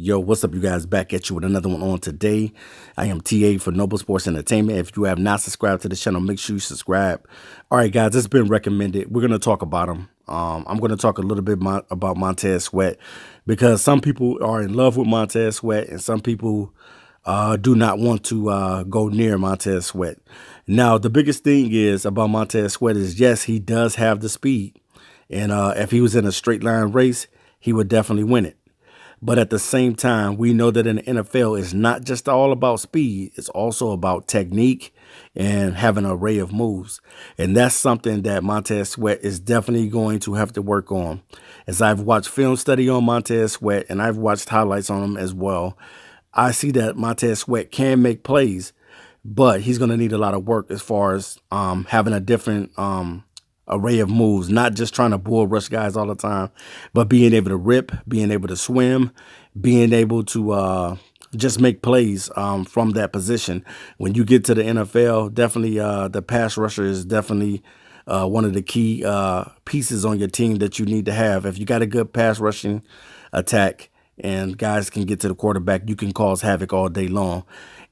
Yo, what's up, you guys? Back at you with another one on today. I am TA for Noble Sports Entertainment. If you have not subscribed to the channel, make sure you subscribe. All right, guys, it's been recommended. We're going to talk about him. I'm going to talk a little bit about Montez Sweat because some people are in love with Montez Sweat and some people do not want to go near Montez Sweat. Now, the biggest thing is about Montez Sweat is, yes, he does have the speed. And if he was in a straight line race, he would definitely win it. But at the same time, we know that in the NFL, it's not just all about speed. It's also about technique and having an array of moves. And that's something that Montez Sweat is definitely going to have to work on. As I've watched film study on Montez Sweat and I've watched highlights on him as well, I see that Montez Sweat can make plays, but he's going to need a lot of work as far as having a different array of moves, not just trying to bull rush guys all the time, but being able to rip, being able to swim, being able to just make plays from that position. When you get to the NFL, definitely the pass rusher is definitely one of the key pieces on your team that you need to have. If you got a good pass rushing attack and guys can get to the quarterback, you can cause havoc all day long.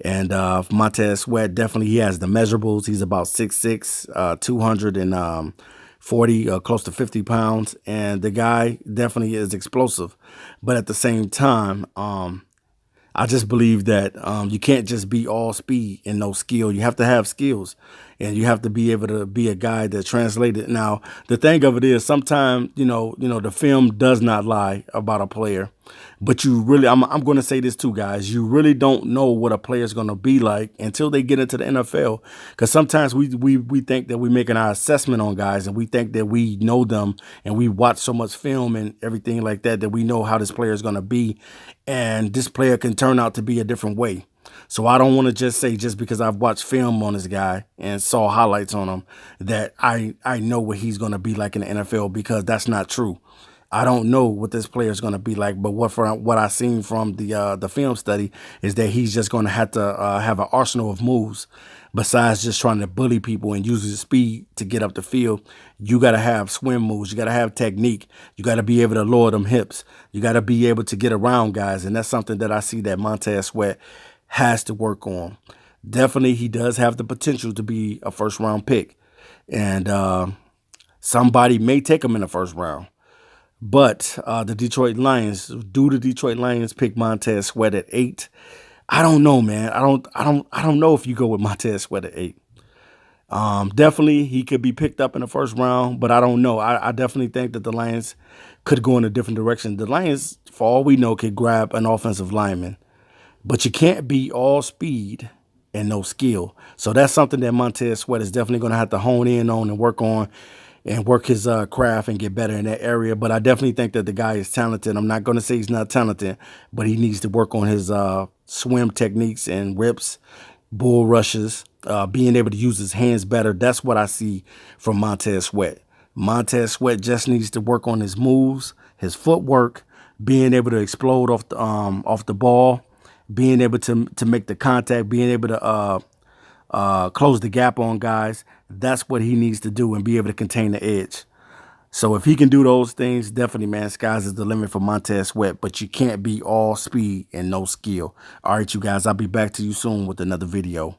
And Montez Sweat, definitely he has the measurables. He's about 6'6", 240, close to 50 pounds. And the guy definitely is explosive. But at the same time, I just believe that you can't just be all speed and no skill. You have to have skills, and you have to be able to be a guy that translates it. Now, the thing of it is, sometimes the film does not lie about a player, but you really, I'm going to say this too, guys. You really don't know what a player is going to be like until they get into the NFL, because sometimes we think that we're making our assessment on guys, and we think that we know them, and we watch so much film and everything like that that we know how this player is going to be, and this player can turn out to be a different way. So I don't want to just say, just because I've watched film on this guy and saw highlights on him, that I know what he's going to be like in the NFL, because that's not true. I don't know what this player is going to be like, but what I've seen from the film study is that he's just going to have an arsenal of moves. Besides just trying to bully people and use his speed to get up the field, you got to have swim moves. You got to have technique. You got to be able to lower them hips. You got to be able to get around guys. And that's something that I see that Montez Sweat has to work on. Definitely, he does have the potential to be a first-round pick. And somebody may take him in the first round. But the Detroit Lions pick Montez Sweat at 8? I don't know, man. I don't know if you go with Montez Sweat at 8. Definitely he could be picked up in the first round, but I don't know. I definitely think that the Lions could go in a different direction. The Lions, for all we know, could grab an offensive lineman, but you can't be all speed and no skill. So that's something that Montez Sweat is definitely going to have to hone in on and work on, and work his craft and get better in that area. But I definitely think that the guy is talented. I'm not going to say he's not talented, but he needs to work on his swim techniques and rips, bull rushes, being able to use his hands better. That's what I see from Montez Sweat. Montez Sweat just needs to work on his moves, his footwork, being able to explode off the ball, being able to make the contact, being able to close the gap on guys. That's what he needs to do, and be able to contain the edge. So if he can do those things, definitely, man, skies is the limit for Montez Sweat. But you can't be all speed and no skill. All right, you guys, I'll be back to you soon with another video.